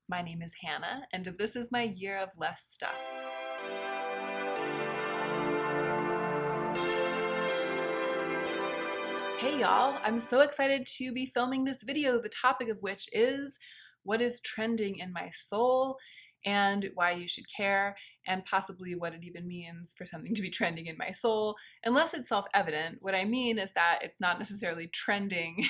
My name is Hannah, and this is my year of less stuff. Hey y'all, I'm so excited to be filming this video, the topic of which is what is trending in my soul and why you should care, and possibly what it even means for something to be trending in my soul. Unless it's self-evident, what I mean is that it's not necessarily trending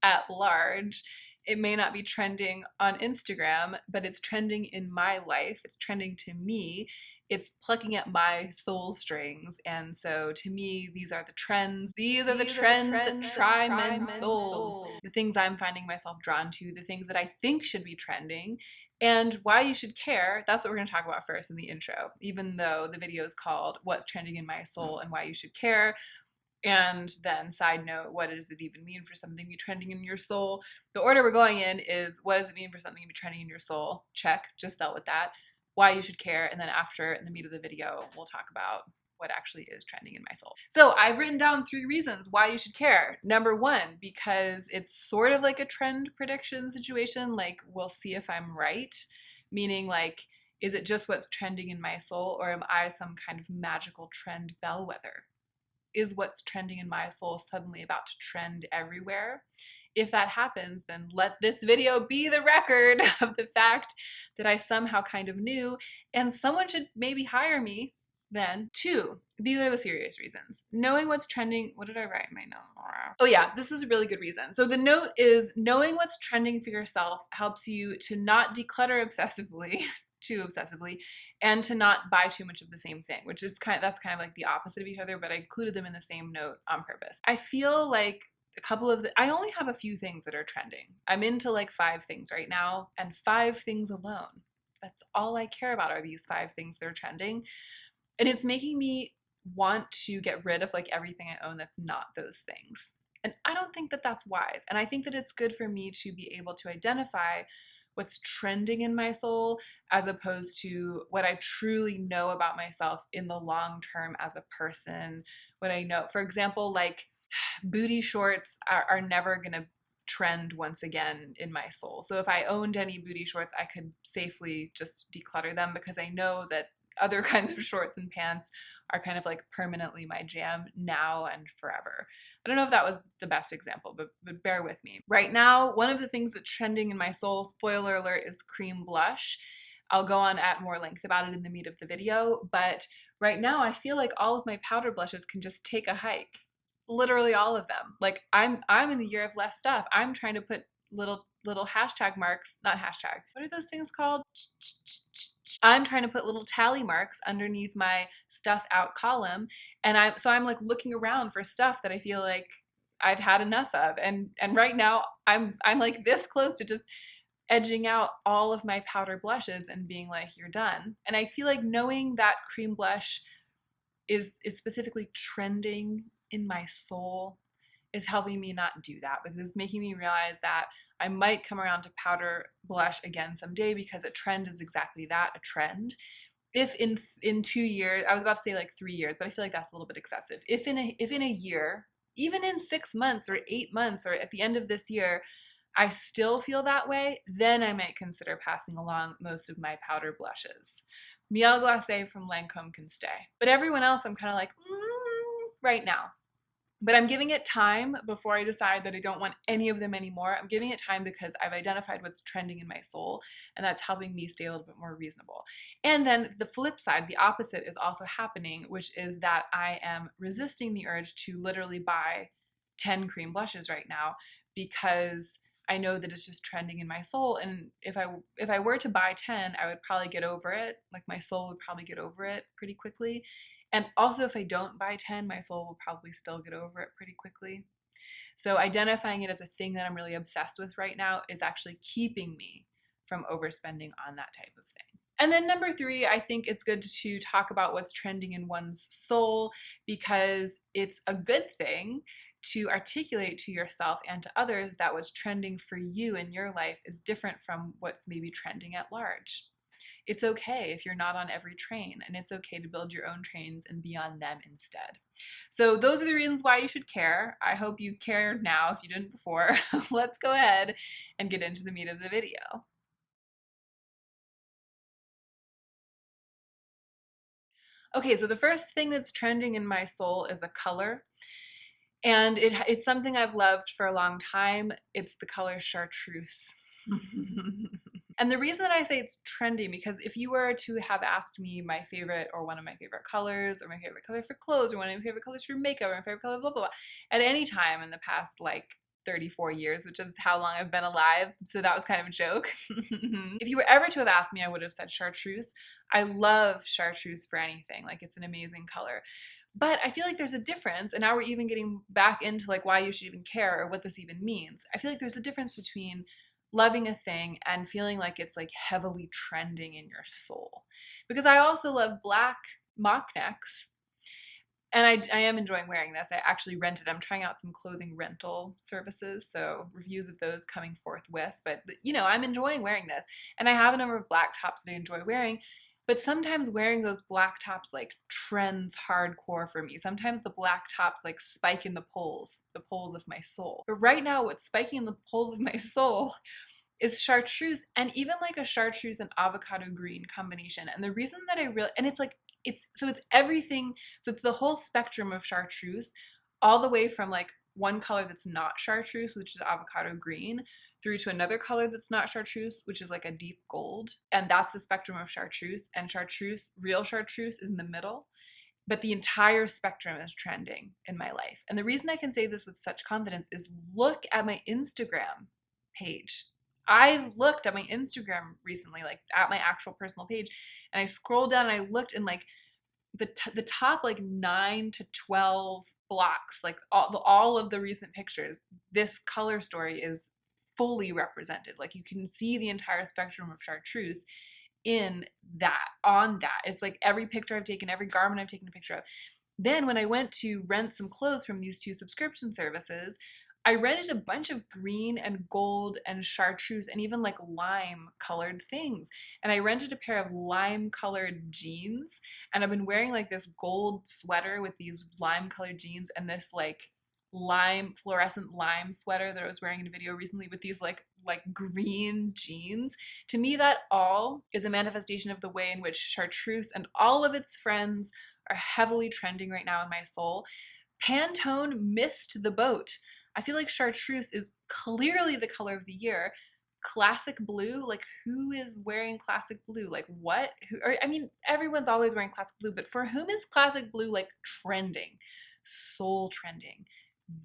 at large. It may not be trending on Instagram, but it's trending in my life. It's trending to me. It's plucking at my soul strings. And so to me, these are the trends. These are the trends that try men's souls. The things I'm finding myself drawn to, the things that I think should be trending, and why you should care. That's what we're going to talk about first in the intro, even though the video is called What's Trending in My Soul and Why You Should Care. And then, side note, what does it even mean for something to be trending in your soul? The order we're going in is, what does it mean for something to be trending in your soul? Check, just dealt with that. Why you should care, and then after, in the meat of the video, we'll talk about what actually is trending in my soul. So I've written down 3 reasons why you should care. Number 1, because it's sort of like a trend prediction situation, like we'll see if I'm right, meaning like, is it just what's trending in my soul, or am I some kind of magical trend bellwether? Is what's trending in my soul suddenly about to trend everywhere? If that happens, then let this video be the record of the fact that I somehow kind of knew, and someone should maybe hire me then. 2, these are the serious reasons. Knowing what's trending, what did I write in my note? Oh yeah, this is a really good reason. So the note is, knowing what's trending for yourself helps you to not declutter obsessively, too obsessively, and to not buy too much of the same thing, which is that's kind of like the opposite of each other, but I included them in the same note on purpose. I feel like a couple of I only have a few things that are trending. I'm into like 5 things right now, and 5 things alone. That's all I care about, are these 5 things that are trending. And it's making me want to get rid of like everything I own that's not those things. And I don't think that that's wise. And I think that it's good for me to be able to identify what's trending in my soul as opposed to what I truly know about myself in the long term as a person. What I know, for example, like booty shorts are never gonna trend once again in my soul. So if I owned any booty shorts, I could safely just declutter them, because I know that other kinds of shorts and pants are kind of like permanently my jam now and forever. I don't know if that was the best example, but bear with me. Right now, one of the things that's trending in my soul, spoiler alert, is cream blush. I'll go on at more length about it in the meat of the video, but right now I feel like all of my powder blushes can just take a hike. Literally all of them. Like I'm in the year of less stuff. I'm trying to put little hashtag marks, not hashtag. What are those things called? I'm trying to put little tally marks underneath my stuff out column, and I'm like looking around for stuff that I feel like I've had enough of, and right now I'm like this close to just edging out all of my powder blushes and being like, you're done. And I feel like knowing that cream blush is specifically trending in my soul is helping me not do that, because it's making me realize that I might come around to powder blush again someday, because a trend is exactly that, a trend. If in 2 years, I was about to say like 3 years, but I feel like that's a little bit excessive. If in a year, even in 6 months or 8 months or at the end of this year, I still feel that way, then I might consider passing along most of my powder blushes. Miel Glacé from Lancome can stay. But everyone else, I'm kind of like, right now. But I'm giving it time before I decide that I don't want any of them anymore. I'm giving it time because I've identified what's trending in my soul, and that's helping me stay a little bit more reasonable. And then the flip side, the opposite, is also happening, which is that I am resisting the urge to literally buy 10 cream blushes right now, because I know that it's just trending in my soul. And if I were to buy 10, I would probably get over it. Like my soul would probably get over it pretty quickly. And also, if I don't buy 10, my soul will probably still get over it pretty quickly. So identifying it as a thing that I'm really obsessed with right now is actually keeping me from overspending on that type of thing. And then number 3, I think it's good to talk about what's trending in one's soul, because it's a good thing to articulate to yourself and to others that what's trending for you in your life is different from what's maybe trending at large. It's okay if you're not on every train, and it's okay to build your own trains and be on them instead. So those are the reasons why you should care. I hope you care now if you didn't before. Let's go ahead and get into the meat of the video. Okay, so the first thing that's trending in my soul is a color. And it's something I've loved for a long time. It's the color chartreuse. And the reason that I say it's trendy, because if you were to have asked me my favorite or one of my favorite colors or my favorite color for clothes or one of my favorite colors for makeup or my favorite color blah blah blah at any time in the past like 34 years, which is how long I've been alive, so that was kind of a joke. If you were ever to have asked me, I would have said chartreuse. I love chartreuse for anything. Like, it's an amazing color. But I feel like there's a difference, and now we're even getting back into like why you should even care or what this even means. I feel like there's a difference between loving a thing and feeling like it's like heavily trending in your soul. Because I also love black mock necks, and I am enjoying wearing this. I actually rented. I'm trying out some clothing rental services, so reviews of those coming forthwith. But you know, I'm enjoying wearing this, and I have a number of black tops that I enjoy wearing. But sometimes wearing those black tops like trends hardcore for me. Sometimes the black tops like spike in the poles of my soul. But right now, what's spiking in the poles of my soul is chartreuse, and even like a chartreuse and avocado green combination. And the reason that I really, and it's like, it's everything. So it's the whole spectrum of chartreuse, all the way from like one color that's not chartreuse, which is avocado green, through to another color that's not chartreuse, which is like a deep gold. And that's the spectrum of chartreuse. And chartreuse, real chartreuse, is in the middle. But the entire spectrum is trending in my life. And the reason I can say this with such confidence is look at my Instagram page. I've looked at my Instagram recently, like at my actual personal page, and I scrolled down and I looked, and like the top like 9 to 12 blocks, like all of the recent pictures, this color story is fully represented. Like, you can see the entire spectrum of chartreuse in that, on that. It's like every picture I've taken, every garment I've taken a picture of. Then when I went to rent some clothes from these two subscription services, I rented a bunch of green and gold and chartreuse and even like lime colored things. And I rented a pair of lime colored jeans, and I've been wearing like this gold sweater with these lime colored jeans and this like fluorescent lime sweater that I was wearing in a video recently with these like green jeans. To me, that all is a manifestation of the way in which chartreuse and all of its friends are heavily trending right now in my soul. Pantone missed the boat. I feel like chartreuse is clearly the color of the year. Classic blue, like, who is wearing classic blue? Like, what? I mean, everyone's always wearing classic blue, but for whom is classic blue like trending? Soul trending?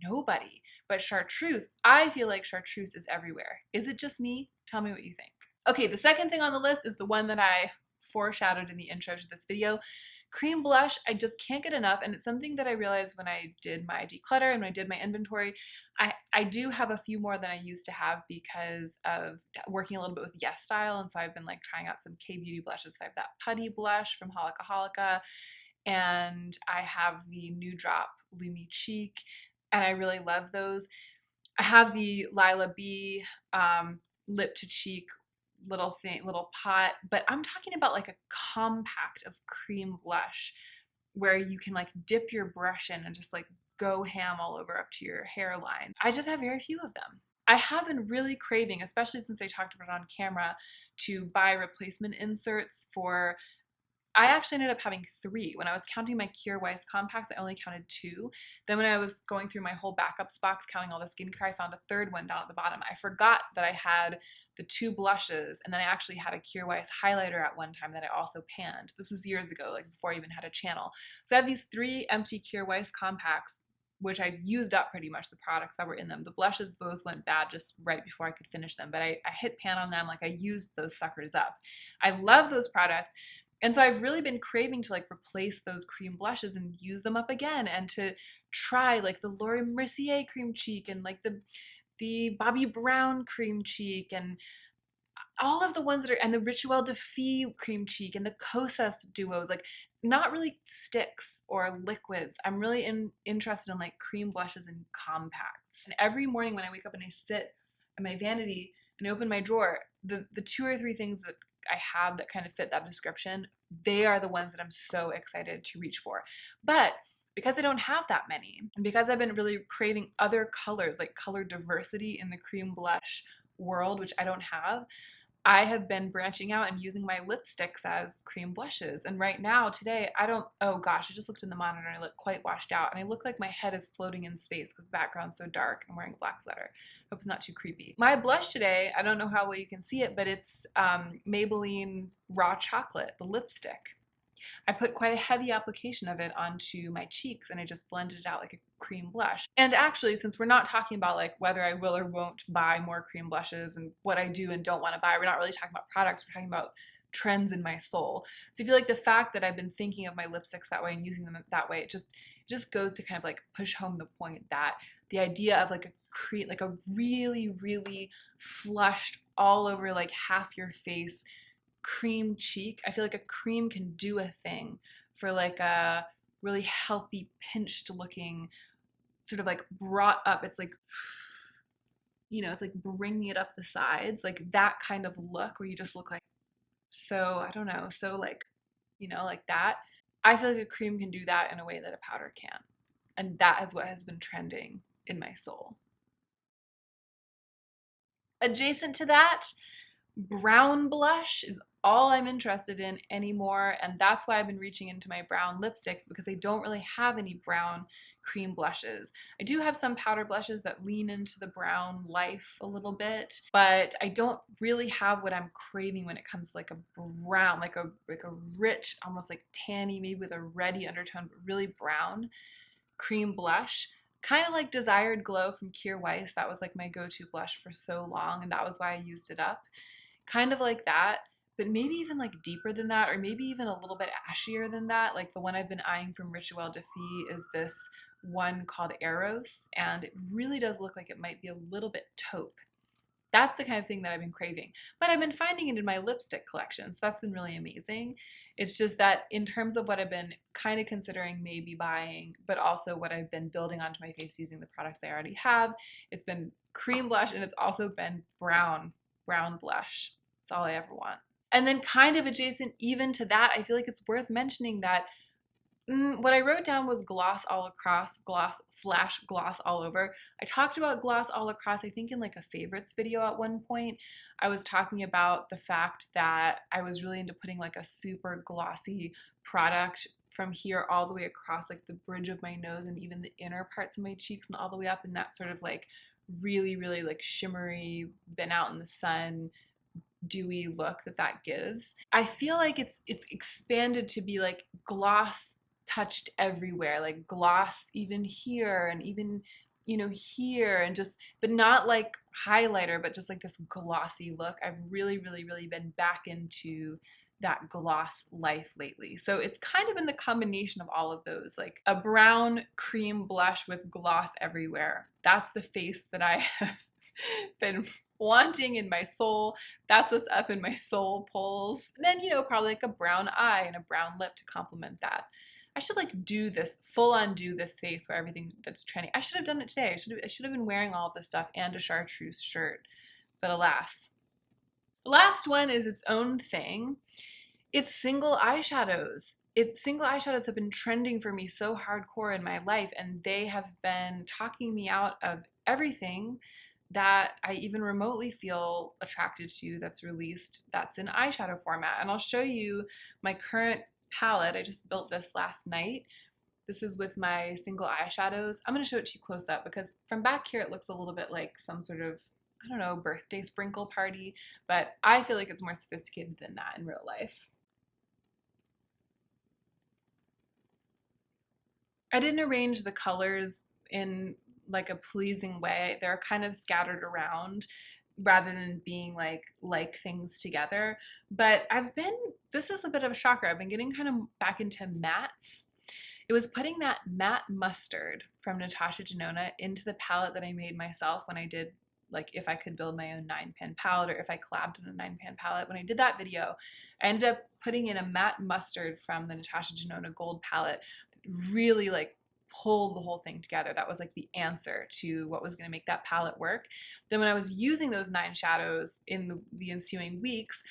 Nobody. But chartreuse, I feel like chartreuse is everywhere. Is it just me? Tell me what you think. Okay, the second thing on the list is the one that I foreshadowed in the intro to this video. Cream blush, I just can't get enough, and it's something that I realized when I did my declutter and when I did my inventory. I do have a few more than I used to have because of working a little bit with Yes Style, and so I've been like trying out some K-beauty blushes. So I have that putty blush from Holika Holika, and I have the New Drop Lumi Cheek, and I really love those. I have the Lila B lip to cheek little pot, but I'm talking about like a compact of cream blush where you can like dip your brush in and just like go ham all over up to your hairline. I just have very few of them. I have been really craving, especially since I talked about it on camera, to buy replacement inserts for. I actually ended up having 3. When I was counting my Kjaer Weis compacts, I only counted 2. Then when I was going through my whole backups box, counting all the skincare, I found a 3rd one down at the bottom. I forgot that I had the 2 blushes, and then I actually had a Kjaer Weis highlighter at one time that I also panned. This was years ago, like before I even had a channel. So I have these 3 empty Kjaer Weis compacts, which I've used up pretty much the products that were in them. The blushes both went bad just right before I could finish them, but I hit pan on them. Like, I used those suckers up. I love those products. And so I've really been craving to like replace those cream blushes and use them up again, and to try like the Laura Mercier cream cheek and like the Bobbi Brown cream cheek and all of the ones that are, and the Rituel de Fille cream cheek and the Kosas duos, like not really sticks or liquids. I'm really interested in like cream blushes and compacts. And every morning when I wake up and I sit at my vanity and I open my drawer, the 2 or 3 things that I have that kind of fit that description, they are the ones that I'm so excited to reach for. But because I don't have that many, and because I've been really craving other colors, like color diversity in the cream blush world, which I don't have, I have been branching out and using my lipsticks as cream blushes. And right now, today, I don't, oh gosh, I just looked in the monitor and I look quite washed out. And I look like my head is floating in space because the background's so dark. I'm wearing a black sweater. Hope it's not too creepy. My blush today, I don't know how well you can see it, but it's Maybelline Raw Chocolate, the lipstick. I put quite a heavy application of it onto my cheeks and I just blended it out like a cream blush. And actually, since we're not talking about like whether I will or won't buy more cream blushes and what I do and don't want to buy, we're not really talking about products, we're talking about trends in my soul. So I feel like the fact that I've been thinking of my lipsticks that way and using them that way, it just goes to kind of like push home the point that the idea of like a really, really flushed all over like half your face cream cheek. I feel like a cream can do a thing for like a really healthy, pinched looking, sort of like brought up. It's like, you know, it's like bringing it up the sides, like that kind of look where you just look like, so, I don't know, so like, you know, like that. I feel like a cream can do that in a way that a powder can't. And that is what has been trending in my soul. Adjacent to that, brown blush is all I'm interested in anymore, and that's why I've been reaching into my brown lipsticks because I don't really have any brown cream blushes. I do have some powder blushes that lean into the brown life a little bit, but I don't really have what I'm craving when it comes to like a brown, like a rich, almost like tanny, maybe with a reddy undertone, but really brown cream blush. Kind of like Desired Glow from Kier Weiss. That was like my go-to blush for so long, and that was why I used it up. Kind of like that, but maybe even like deeper than that, or maybe even a little bit ashier than that. Like the one I've been eyeing from Rituel de Fille is this one called Eros, and it really does look like it might be a little bit taupe. That's the kind of thing that I've been craving. But I've been finding it in my lipstick collection, so that's been really amazing. It's just that in terms of what I've been kind of considering maybe buying, but also what I've been building onto my face using the products I already have, it's been cream blush and it's also been brown blush. That's all I ever want. And then kind of adjacent even to that, I feel like it's worth mentioning that what I wrote down was gloss all across, gloss all over. I talked about gloss all across, I think in like a favorites video at one point. I was talking about the fact that I was really into putting like a super glossy product from here all the way across like the bridge of my nose and even the inner parts of my cheeks and all the way up in that sort of like really, really like shimmery, been out in the sun, dewy look that gives. I feel like it's expanded to be like gloss touched everywhere, like gloss even here and even, you know, here, and just, but not like highlighter, but just like this glossy look. I've really, really, really been back into that gloss life lately. So it's kind of in the combination of all of those, like a brown cream blush with gloss everywhere. That's the face that I have been wanting in my soul. That's what's up in my soul polls. And then, you know, probably like a brown eye and a brown lip to complement that. I should like do this, full on do this face where everything that's trending. I should have done it today. I should have been wearing all of this stuff and a chartreuse shirt, but alas. The last one is its own thing. It's single eyeshadows. Single eyeshadows have been trending for me so hardcore in my life, and they have been talking me out of everything that I even remotely feel attracted to that's released that's in eyeshadow format. And I'll show you my current palette. I just built this last night. This is with my single eyeshadows. I'm going to show it to you close up because from back here it looks a little bit like some sort of, I don't know, birthday sprinkle party, but I feel like it's more sophisticated than that in real life. I didn't arrange the colors in like a pleasing way. They're kind of scattered around rather than being like things together. But this is a bit of a shocker. I've been getting kind of back into mattes. It was putting that matte mustard from Natasha Denona into the palette that I made myself when I did, like, if I could build my own 9-pan palette, or if I collabed on a 9-pan palette. When I did that video, I ended up putting in a matte mustard from the Natasha Denona Gold palette that really like pulled the whole thing together. That was like the answer to what was going to make that palette work. Then when I was using those 9 shadows in the ensuing weeks,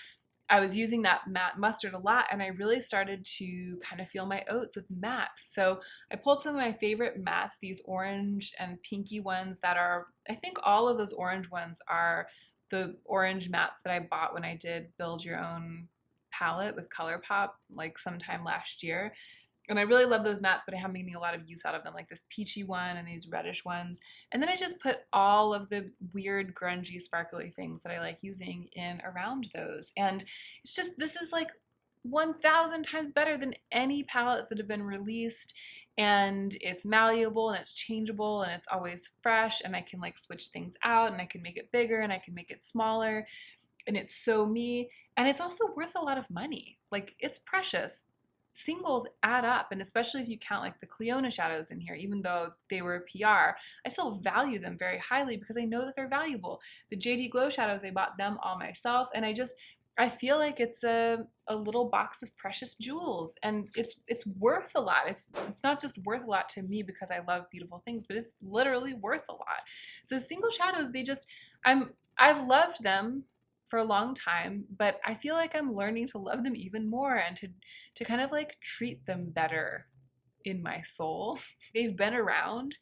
I was using that matte mustard a lot, and I really started to kind of feel my oats with mattes. So I pulled some of my favorite mattes, these orange and pinky ones that are, I think all of those orange ones are the orange mats that I bought when I did build your own palette with ColourPop like sometime last year. And I really love those mats, but I haven't been getting a lot of use out of them, like this peachy one and these reddish ones. And then I just put all of the weird, grungy, sparkly things that I like using in around those. And it's just, this is like 1,000 times better than any palettes that have been released. And it's malleable and it's changeable and it's always fresh, and I can like switch things out and I can make it bigger and I can make it smaller, and it's so me. And it's also worth a lot of money. Like, it's precious. Singles add up, and especially if you count like the Cleona shadows in here, even though they were PR, I still value them very highly because I know that they're valuable. The JD Glow shadows, I bought them all myself, and I feel like it's a little box of precious jewels, and it's worth a lot. It's not just worth a lot to me because I love beautiful things, but it's literally worth a lot. So single shadows, I've loved them for a long time, but I feel like I'm learning to love them even more and to kind of like treat them better in my soul. They've been around,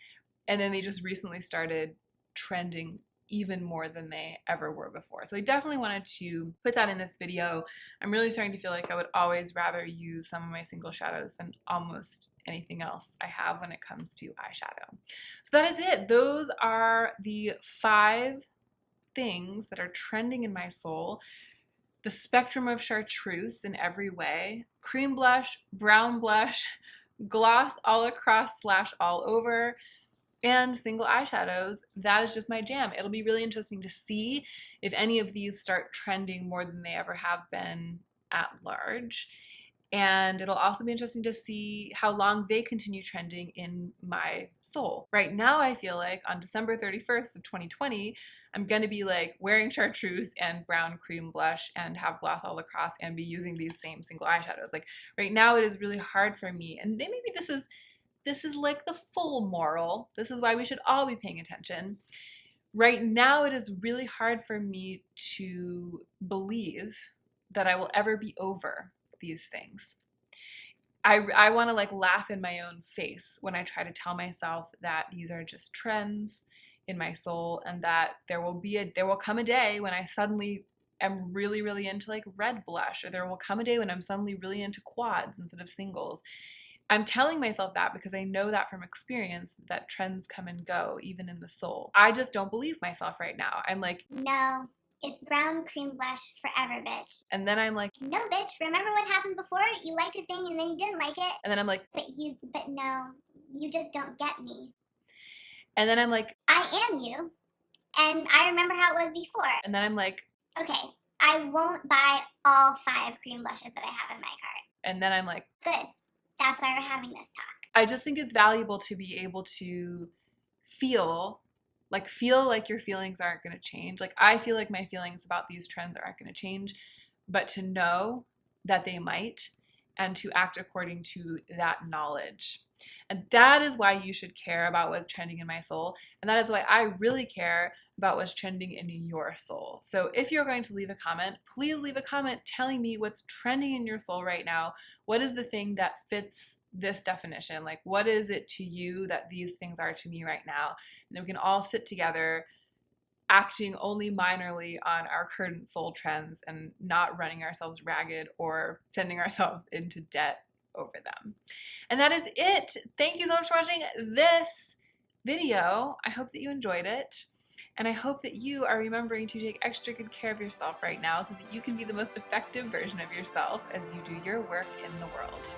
and then they just recently started trending even more than they ever were before. So I definitely wanted to put that in this video. I'm really starting to feel like I would always rather use some of my single shadows than almost anything else I have when it comes to eyeshadow. So that is it. Those are the 5 things that are trending in my soul. The spectrum of chartreuse in every way: cream blush, brown blush, gloss all across / all over, and single eyeshadows. That is just my jam. It'll be really interesting to see if any of these start trending more than they ever have been at large. And it'll also be interesting to see how long they continue trending in my soul. Right now, I feel like on December 31st of 2020, I'm going to be like wearing chartreuse and brown cream blush and have gloss all across and be using these same single eyeshadows. Like, right now it is really hard for me, and maybe this is like the full moral. This is why we should all be paying attention. Right now it is really hard for me to believe that I will ever be over these things. I want to like laugh in my own face when I try to tell myself that these are just trends in my soul, and that there will come a day when I suddenly am really, really into like red blush, or there will come a day when I'm suddenly really into quads instead of singles. I'm telling myself that because I know that from experience that trends come and go, even in the soul. I just don't believe myself right now. I'm like, no, it's brown cream blush forever, bitch. And then I'm like, no, bitch, remember what happened before? You liked a thing and then you didn't like it. And then I'm like, but no, you just don't get me. And then I'm like, I am you, and I remember how it was before. And then I'm like, okay, I won't buy all 5 cream blushes that I have in my cart. And then I'm like, good. That's why we're having this talk. I just think it's valuable to be able to feel like your feelings aren't going to change. Like, I feel like my feelings about these trends aren't going to change, but to know that they might, and to act according to that knowledge. And that is why you should care about what's trending in my soul. And that is why I really care about what's trending in your soul. So if you're going to leave a comment, please leave a comment telling me what's trending in your soul right now. What is the thing that fits this definition? Like, what is it to you that these things are to me right now? And then we can all sit together, acting only minorly on our current soul trends and not running ourselves ragged or sending ourselves into debt over them. And that is it. Thank you so much for watching this video. I hope that you enjoyed it. And I hope that you are remembering to take extra good care of yourself right now so that you can be the most effective version of yourself as you do your work in the world.